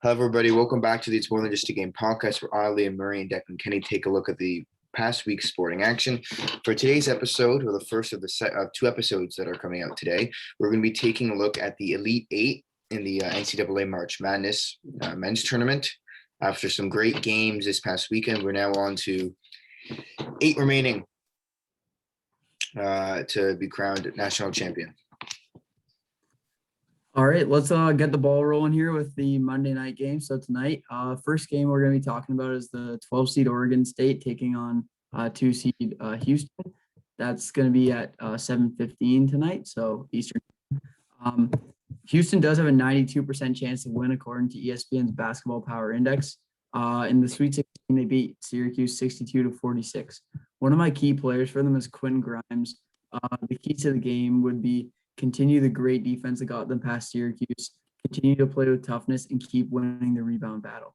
Hello, everybody. Welcome back to the It's More Than Just a Game podcast, where I, Liam Murray, and Declan Kenny take a look at the past week's sporting action. For today's episode, or the first of the two episodes that are coming out today, we're going to be taking a look at the Elite Eight in the NCAA March Madness men's tournament. After some great games this past weekend, we're now on to 8 remaining to be crowned national champion. All right, let's get the ball rolling here with the Monday night game. So tonight, first game we're going to be talking about is the 12-seed Oregon State taking on 2-seed Houston. That's going to be at 7:15 tonight, so Eastern. Houston does have a 92% chance to win according to ESPN's Basketball Power Index. In the Sweet 16, they beat Syracuse 62-46. One of my key players for them is Quentin Grimes. The key to the game would be continue the great defense that got them past Syracuse, continue to play with toughness, and keep winning the rebound battle.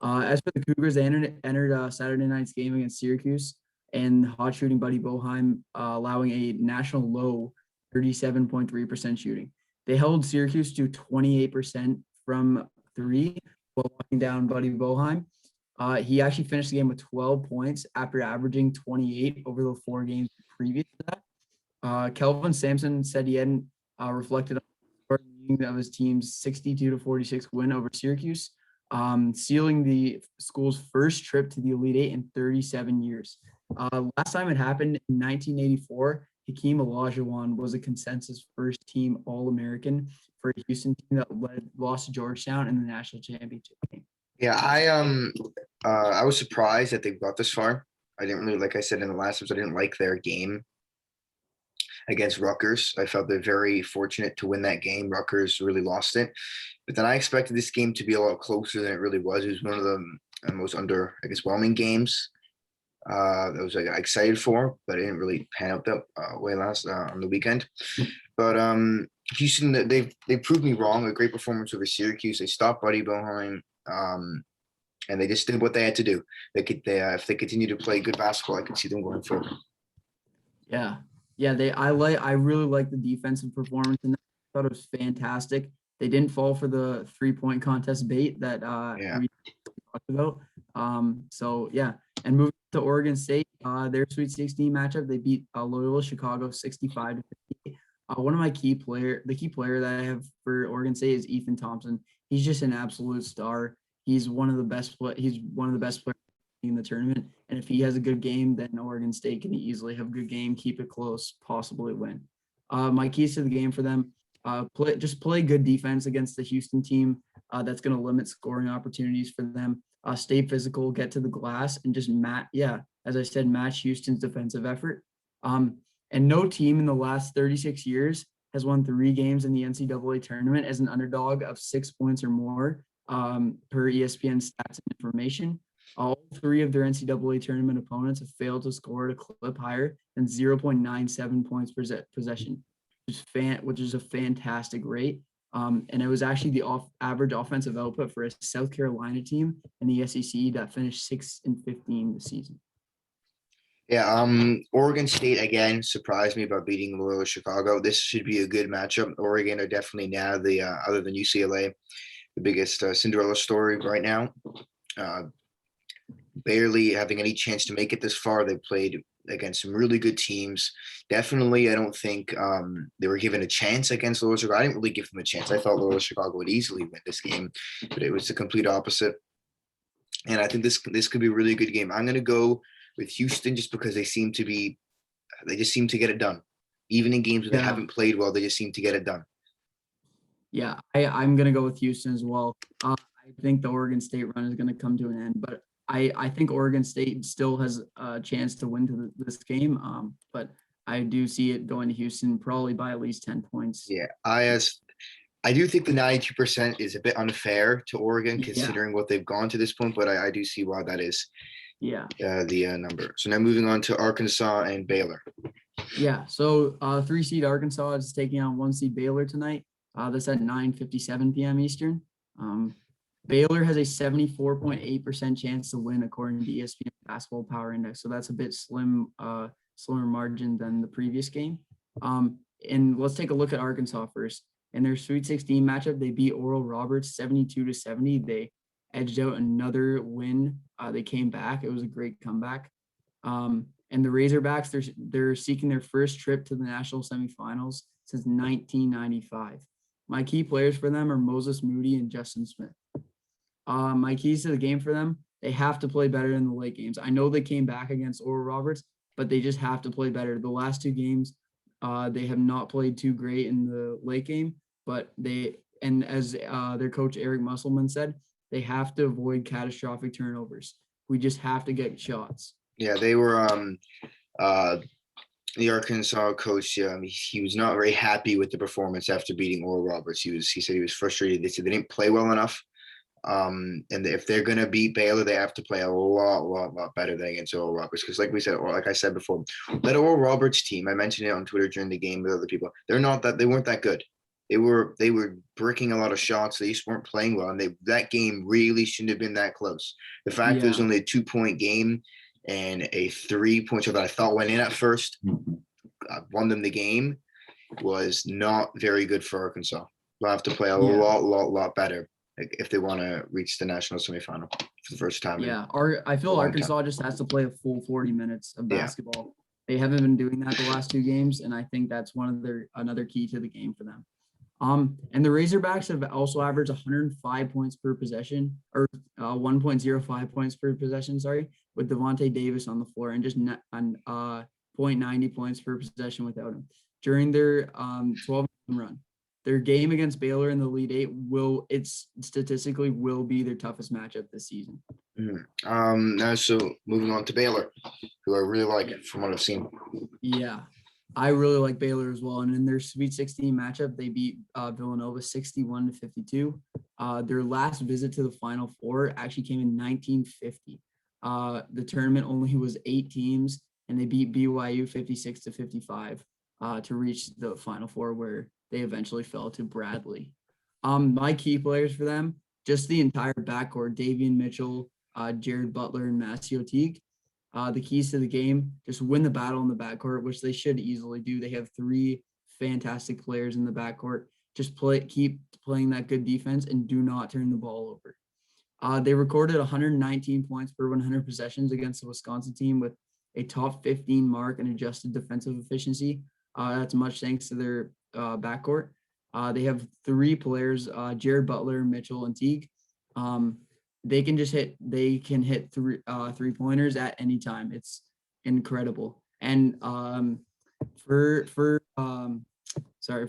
As for the Cougars, they entered Saturday night's game against Syracuse, and hot shooting Buddy Boeheim allowing a national low 37.3% shooting. They held Syracuse to 28% from three while locking down Buddy Boeheim. He actually finished the game with 12 points after averaging 28 over the 4 games previous to that. Kelvin Sampson said he hadn't reflected on the of his team's 62-46 win over Syracuse, sealing the school's first trip to the Elite Eight in 37 years. Last time it happened in 1984, Hakeem Olajuwon was a consensus first-team All-American for a Houston team that lost to Georgetown in the national championship game. Yeah, I was surprised that they got this far. I didn't really, like I said in the last episode, I didn't like their game against Rutgers. I felt they're very fortunate to win that game. Rutgers really lost it. But then I expected this game to be a lot closer than it really was. It was one of the most whelming games that I was excited for, but it didn't really pan out that way on the weekend. But Houston, they proved me wrong. A great performance over Syracuse. They stopped Buddy Boeheim, and they just did what they had to do. If they continue to play good basketball, I could see them going forward. Yeah. I really like the defensive performance, and I thought it was fantastic. They didn't fall for the 3-point contest bait that we talked about. And moving to Oregon State, their Sweet 16 matchup, they beat Loyola Chicago 65-50. One of my key player that I have for Oregon State is Ethan Thompson. He's just an absolute star. He's one of the best players in the tournament, and if he has a good game, then Oregon State can easily have a good game, keep it close, possibly win. My keys to the game for them: play good defense against the Houston team. That's going to limit scoring opportunities for them. Stay physical, get to the glass, and just match Houston's defensive effort. And no team in the last 36 years has won 3 games in the NCAA tournament as an underdog of 6 points or more, per ESPN stats and information. All 3 of their NCAA tournament opponents have failed to score at a clip higher than 0.97 points per possession, which is a fantastic rate. And it was actually the average offensive output for a South Carolina team in the SEC that finished 6-15 this season. Yeah, Oregon State again surprised me about beating Loyola Chicago. This should be a good matchup. Oregon are definitely now the other than UCLA, the biggest Cinderella story right now. Barely having any chance to make it this far. They played against some really good teams. Definitely, I don't think they were given a chance against Loyola Chicago. I didn't really give them a chance. I thought Loyola Chicago would easily win this game, but it was the complete opposite. And I think this could be a really good game. I'm going to go with Houston just because they just seem to get it done. Even in games where they haven't played well, they just seem to get it done. Yeah, I'm going to go with Houston as well. I think the Oregon State run is going to come to an end, but I think Oregon State still has a chance to win this game, but I do see it going to Houston probably by at least 10 points. Yeah, I do think the 92% is a bit unfair to Oregon considering what they've gone to this point, but I do see why that is the number. So now moving on to Arkansas and Baylor. Yeah, so 3-seed Arkansas is taking on 1-seed Baylor tonight. That's at 9:57 p.m. Eastern. Baylor has a 74.8% chance to win according to ESPN Basketball Power Index. So that's a bit slower margin than the previous game. And let's take a look at Arkansas first. In their Sweet 16 matchup, they beat Oral Roberts 72-70. They edged out another win. They came back. It was a great comeback. And the Razorbacks, they're seeking their first trip to the national semifinals since 1995. My key players for them are Moses Moody and Justin Smith. My keys to the game for them, they have to play better in the late games. I know they came back against Oral Roberts, but they just have to play better. The last two games, they have not played too great in the late game, but as their coach Eric Musselman said, they have to avoid catastrophic turnovers. We just have to get shots. Yeah, they were the Arkansas coach. He was not very happy with the performance after beating Oral Roberts. He said he was frustrated. They said they didn't play well enough. And if they're gonna beat Baylor, they have to play a lot better than against Oral Roberts. Because like we said, or like I said before, that Oral Roberts team, I mentioned it on Twitter during the game with other people. They weren't that good. They were bricking a lot of shots. They just weren't playing well, and that game really shouldn't have been that close. The fact that it was only a 2-point game and a 3-point shot that I thought went in at first, won them the game, was not very good for Arkansas. They'll have to play a lot better if they want to reach the national semifinal for the first time. Yeah, I feel Arkansas just has to play a full 40 minutes of basketball. They haven't been doing that the last two games, and I think that's another key to the game for them. And the Razorbacks have also averaged 105 points per possession, or 1.05 points per possession, with Devontae Davis on the floor, and just 0.90 points per possession without him during their 12-game run. Their game against Baylor in the Elite Eight statistically will be their toughest matchup this season. Now, so moving on to Baylor, who I really like from what I've seen. Yeah, I really like Baylor as well. And in their Sweet 16 matchup, they beat Villanova 61-52. Their last visit to the Final Four actually came in 1950. The tournament only was 8 teams, and they beat BYU 56-55 to reach the Final Four, where they eventually fell to Bradley. My key players for them, just the entire backcourt: Davian Mitchell, Jared Butler, and Masio Teague. The keys to the game: just win the battle in the backcourt, which they should easily do. They have 3 fantastic players in the backcourt. Just keep playing that good defense and do not turn the ball over. They recorded 119 points per 100 possessions against the Wisconsin team with a top 15 mark and adjusted defensive efficiency. That's much thanks to their backcourt. They have 3 players, Jared Butler, Mitchell, and Teague. They can hit 3-pointers at any time. It's incredible. And for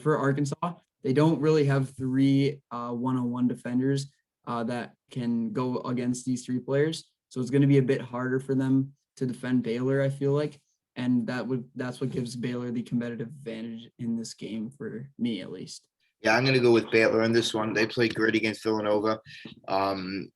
Arkansas, they don't really have 3 one-on-one defenders that can go against these 3 players. So it's going to be a bit harder for them to defend Baylor, I feel like. And that's what gives Baylor the competitive advantage in this game, for me at least. Yeah, I'm going to go with Baylor in this one. They played great against Villanova.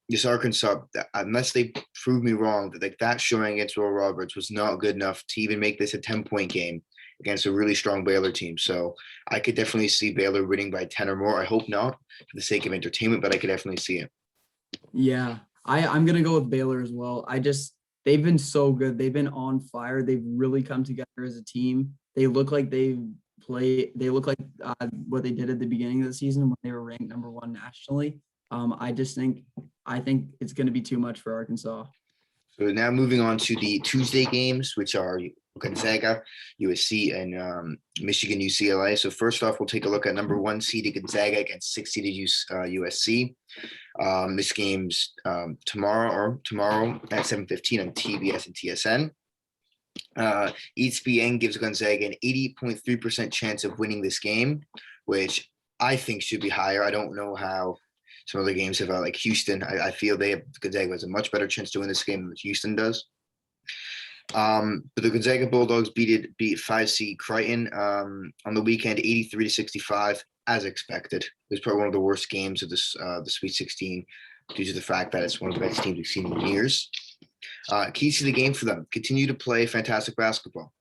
This Arkansas, unless they prove me wrong, that showing against Oral Roberts was not good enough to even make this a 10-point game against a really strong Baylor team. So I could definitely see Baylor winning by 10 or more. I hope not for the sake of entertainment, but I could definitely see it. Yeah, I'm going to go with Baylor as well. They've been so good. They've been on fire. They've really come together as a team. They look like what they did at the beginning of the season when they were ranked number 1 nationally. I think it's going to be too much for Arkansas. So now moving on to the Tuesday games, which are Gonzaga, USC, and Michigan, UCLA. So first off, we'll take a look at number 1 seeded Gonzaga against 6 seeded USC. This game's tomorrow at 7:15 on TBS and TSN. ESPN gives Gonzaga an 80.3% chance of winning this game, which I think should be higher. I don't know how some other games have, like Houston. I feel Gonzaga has a much better chance to win this game than Houston does. But the Gonzaga Bulldogs beat 5 seed Creighton on the weekend, 83-65, as expected. It was probably one of the worst games of the Sweet 16 due to the fact that it's one of the best teams we've seen in years. Keys to the game for them: continue to play fantastic basketball.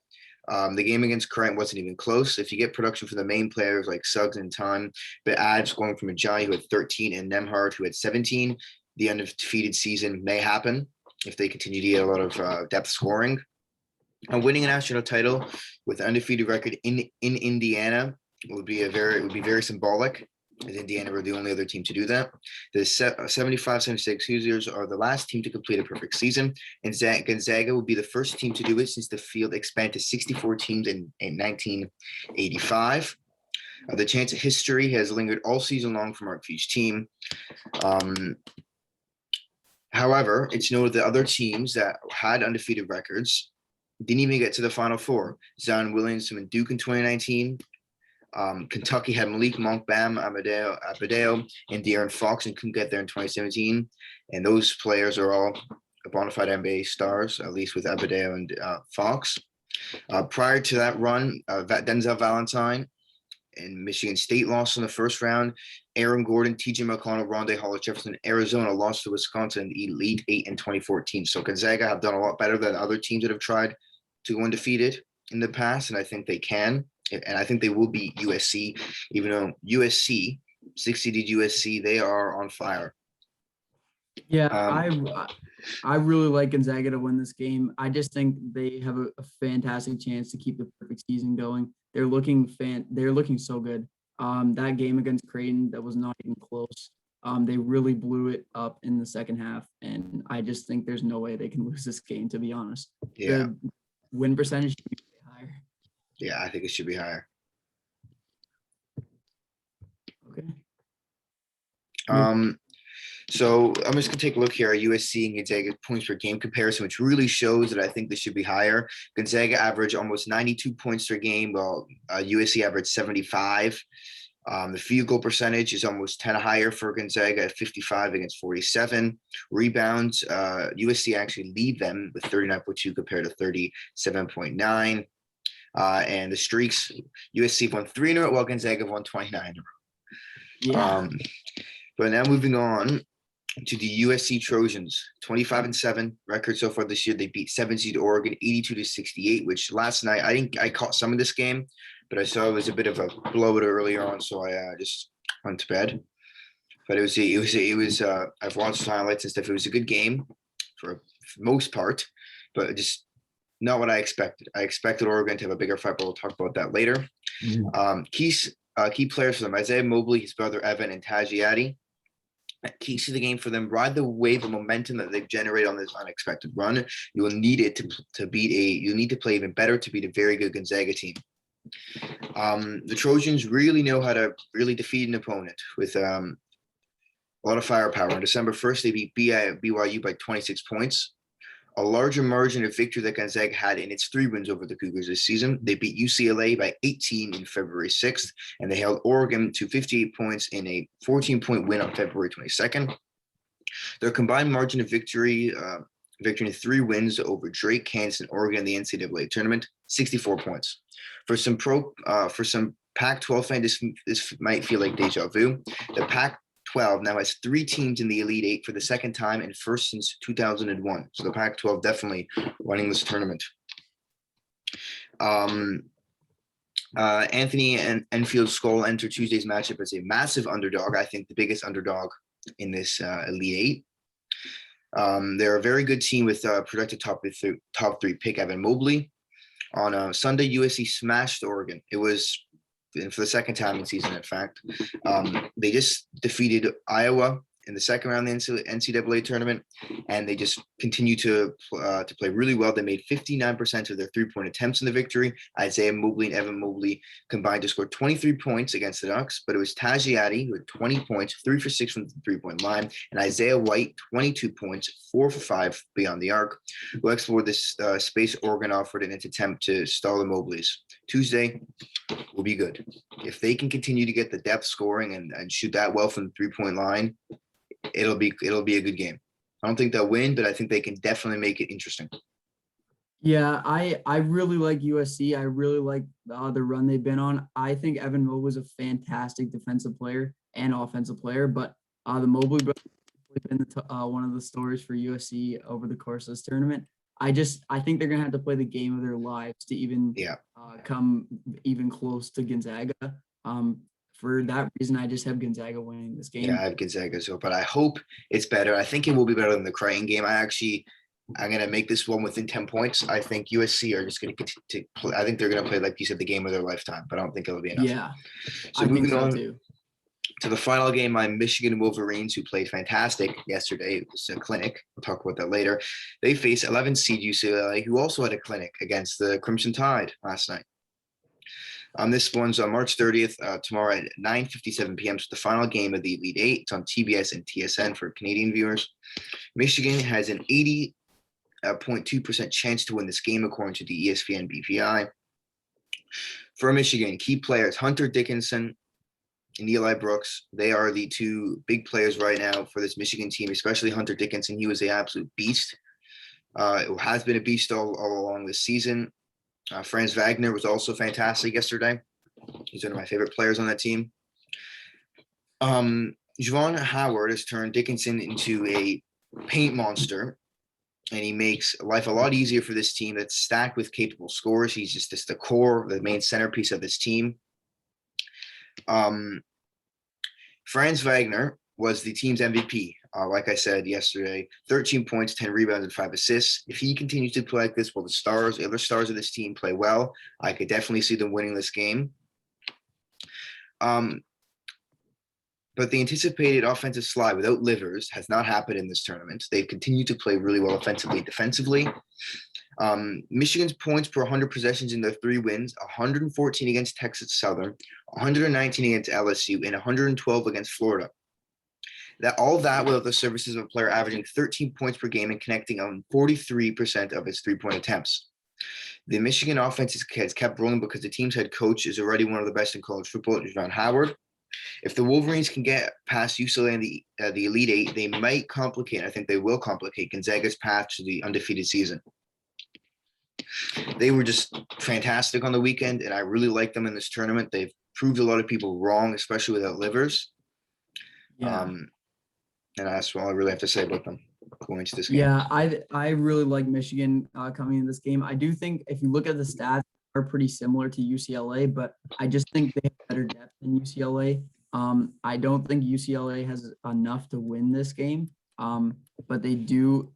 The game against Creighton wasn't even close. If you get production from the main players like Suggs and Time, but adds going from Ajayi, who had 13, and Nemhard, who had 17, the undefeated season may happen if they continue to get a lot of depth scoring. Winning a national title with an undefeated record in Indiana It would be very symbolic, as Indiana were the only other team to do that. The 75-76 Hoosiers are the last team to complete a perfect season, and Gonzaga will be the first team to do it since the field expanded to 64 teams in 1985. The chance of history has lingered all season long from Artview's team. However, it's noted that other teams that had undefeated records didn't even get to the Final Four. Zion Williamson and Duke in 2019. Kentucky had Malik Monk, Bam Amadeo, and De'Aaron Fox, and couldn't get there in 2017. And those players are all bona fide NBA stars, at least with Amadeo and Fox. Prior to that run, Denzel Valentine and Michigan State lost in the first round. Aaron Gordon, TJ McConnell, Rondé Hollis Jefferson, Arizona lost to Wisconsin in the Elite Eight in 2014. So Gonzaga have done a lot better than other teams that have tried to go undefeated in the past, and I think they can. And I think they will beat USC, even though USC, 6-seeded USC, they are on fire. Yeah, I really like Gonzaga to win this game. I just think they have a fantastic chance to keep the perfect season going. They're looking so good. That game against Creighton, that was not even close. They really blew it up in the second half, and I just think there's no way they can lose this game, to be honest. Yeah. The win percentage should be higher. Yeah, I think it should be higher. Okay. So I'm just gonna take a look here at USC and Gonzaga points per game comparison, which really shows that I think this should be higher. Gonzaga averaged almost 92 points per game, while USC averaged 75. The field goal percentage is almost 10 higher for Gonzaga at 55 against 47. Rebounds, USC actually lead them with 39.2 compared to 37.9. And the streaks, USC won 3 in a row, while Gonzaga won 29 in a row. Yeah. But now moving on to the USC Trojans, 25-7 record so far this year. They beat 7-seed Oregon 82-68, which last night I caught some of this game, but I saw it was a bit of a blowout earlier on, so I just went to bed. But it was I've watched the highlights and stuff. It was a good game for the most part, but just not what I expected. I expected Oregon to have a bigger fight, but we'll talk about that later. Key players for them: Isaiah Mobley, his brother Evan, and Tajiati. Keys to the game for them: ride the wave of momentum that they've generated on this unexpected run. You will need it to beat you need to play even better to beat a very good Gonzaga team. The Trojans really know how to really defeat an opponent with a lot of firepower. On December 1st, they beat BYU by 26 points. A larger margin of victory that Gonzaga had in its 3 wins over the Cougars this season. They beat UCLA by 18 in February 6th, and they held Oregon to 58 points in a 14-point win on February 22nd. Their combined margin of victory in 3 wins over Drake, Kansas, and Oregon in the NCAA tournament, 64 points. For some Pac-12 fans, this might feel like deja vu. The Pac-12 now has 3 teams in the Elite Eight for the second time and first since 2001. So the Pac-12 definitely running this tournament. Anthony and Enfield Skull enter Tuesday's matchup as a massive underdog. I think the biggest underdog in this Elite Eight. They're a very good team with projected top 3 pick Evan Mobley. On Sunday, USC smashed Oregon. It was for the second time in season, in fact. They just defeated Iowa in the second round of the NCAA tournament, and they just continue to play really well. They made 59% of their 3-point attempts in the victory. Isaiah Mobley and Evan Mobley combined to score 23 points against the Ducks, but it was Tajiati who had 20 points, 3 for 6 from the 3-point line, and Isaiah White, 22 points, 4 for 5 beyond the arc, who explored this space Oregon offered in its attempt to stall the Mobleys. Tuesday will be good. If they can continue to get the depth scoring and shoot that well from the 3-point line, it'll be a good game. I don't think they'll win, but I think they can definitely make it interesting. Yeah, I really like USC. I really like the run they've been on. I think Evan Mobley was a fantastic defensive player and offensive player, but the Mobley brothers have been one of the stories for USC over the course of this tournament. I think they're gonna have to play the game of their lives to even come even close to Gonzaga. For that reason, I just have Gonzaga winning this game. Yeah, I have Gonzaga, but I hope it's better. I think it will be better than the Creighton game. I actually I'm going to make this one within 10 points. I think USC are just going to continue to play. I think they're going to play, like you said, the game of their lifetime, but I don't think it'll be enough. Yeah, So I think moving so on too. to the final game, my Michigan Wolverines, who played fantastic yesterday. It was a clinic. We'll talk about that later. They face 11 seed UCLA, who also had a clinic against the Crimson Tide last night. This one's on March 30th, tomorrow at 9:57 p.m. So the final game of the Elite Eight. It's on TBS and TSN for Canadian viewers. Michigan has an 80.2% chance to win this game, according to the ESPN BPI. For Michigan, key players Hunter Dickinson and Eli Brooks. They are the two big players right now for this Michigan team, especially Hunter Dickinson. He was an absolute beast. It has been a beast all along this season. Franz Wagner was also fantastic yesterday. He's one of my favorite players on that team. Juwan Howard has turned Dickinson into a paint monster, and he makes life a lot easier for this team that's stacked with capable scorers. He's just the core, the main centerpiece of this team. Franz Wagner was the team's MVP. Like I said yesterday, 13 points, 10 rebounds, and 5 assists. If he continues to play like this, while the other stars of this team play well, I could definitely see them winning this game. But the anticipated offensive slide without Livers has not happened in this tournament. They've continued to play really well offensively and defensively. Michigan's points per 100 possessions in their 3 wins, 114 against Texas Southern, 119 against LSU, and 112 against Florida. All of that without the services of a player averaging 13 points per game and connecting on 43% of its 3-point attempts. The Michigan offense has kept rolling because the team's head coach is already one of the best in college football, Juwan Howard. If the Wolverines can get past UCLA and the Elite Eight, they might complicate, I think they will complicate, Gonzaga's path to the undefeated season. They were just fantastic on the weekend, and I really like them in this tournament. They've proved a lot of people wrong, especially without Livers. Yeah. And that's all I really have to say about them going into this game. Yeah, I really like Michigan coming in this game. I do think if you look at the stats, are pretty similar to UCLA, but I just think they have better depth than UCLA. I don't think UCLA has enough to win this game, but they do.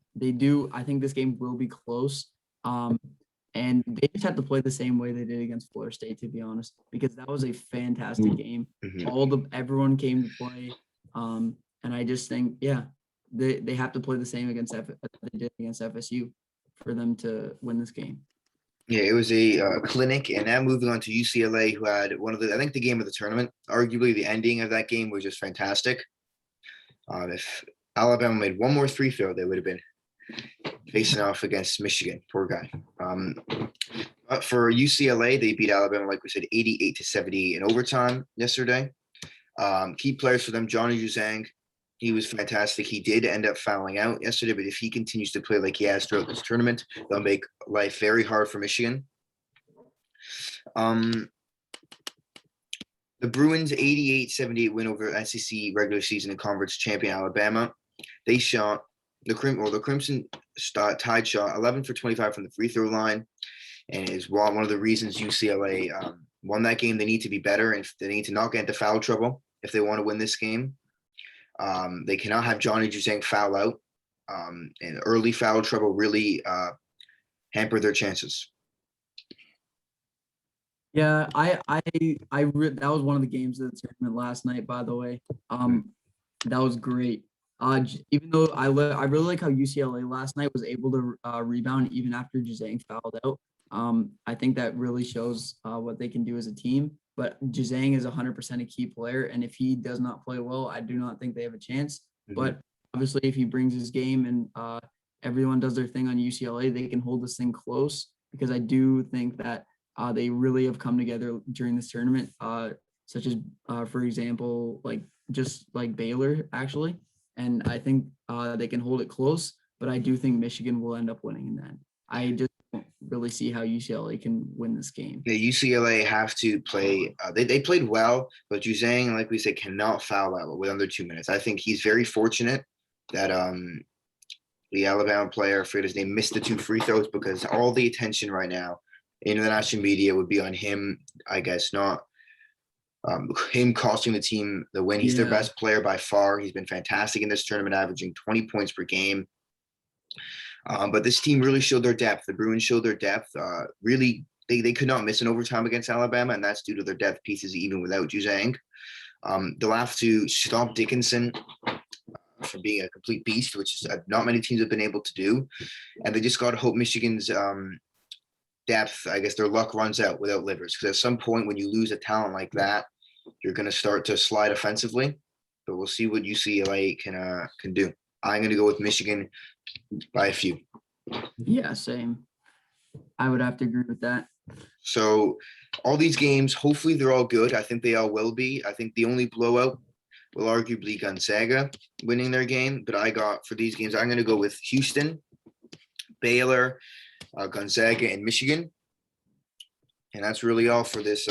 I think this game will be close, and they just have to play the same way they did against Florida State, to be honest, because that was a fantastic game. Mm-hmm. Everyone came to play. And I just think, they have to play the same against they did against FSU for them to win this game. Yeah, it was a clinic, and now moving on to UCLA, who had I think the game of the tournament. Arguably, the ending of that game was just fantastic. If Alabama made one more free throw, they would have been facing off against Michigan. Poor guy. But for UCLA, they beat Alabama, like we said, 88-70 in overtime yesterday. Key players for them, Johnny Juzang. He was fantastic. He did end up fouling out yesterday, but if he continues to play like he has throughout this tournament, they'll make life very hard for Michigan. The Bruins 88-78 win over SEC regular season and conference champion Alabama. They shot the Crimson Tide shot 11 for 25 from the free throw line, and is one of the reasons UCLA won that game. They need to be better, and they need to not get into foul trouble if they want to win this game. They cannot have Johnny Juzang foul out, and early foul trouble really hamper their chances. Yeah, that was one of the games of the tournament last night, by the way. That was great. Even though I really like how UCLA last night was able to rebound even after Juzang fouled out. I think that really shows what they can do as a team. But Juzang is 100% a key player, and if he does not play well, I do not think they have a chance. Mm-hmm. But obviously, if he brings his game and everyone does their thing on UCLA, they can hold this thing close, because I do think that they really have come together during this tournament, such as, for example, like Baylor, actually. And I think they can hold it close, but I do think Michigan will end up winning in that. I just don't really see how UCLA can win this game. Yeah, UCLA have to play. They played well, but Juzang, like we said, cannot foul out with under 2 minutes. I think he's very fortunate that the Alabama player, I forget his name, missed the 2 free throws, because all the attention right now in the national media would be on him, I guess, not him costing the team the win. He's their best player by far. He's been fantastic in this tournament, averaging 20 points per game. But this team really showed their depth. The Bruins showed their depth. Really, they could not miss an overtime against Alabama, and that's due to their depth pieces, even without Juzang. They'll have to stop Dickinson from being a complete beast, which is not many teams have been able to do. And they just got to hope Michigan's depth, I guess their luck runs out without Livers. Because at some point when you lose a talent like that, you're going to start to slide offensively. But we'll see what UCLA can do. I'm going to go with Michigan by a few. Yeah, same. I would have to agree with that. So all these games, hopefully they're all good. I think they all will be. I think the only blowout will arguably Gonzaga winning their game. But for these games, I'm going to go with Houston, Baylor, Gonzaga, and Michigan. And that's really all for this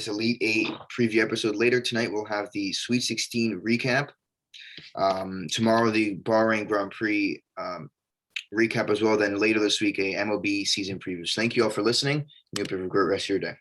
Elite Eight preview episode. Later tonight, we'll have the Sweet 16 recap. Tomorrow, the Bahrain Grand Prix recap as well. Then later this week, a MLB season preview. So thank you all for listening. And you hope you have a great rest of your day.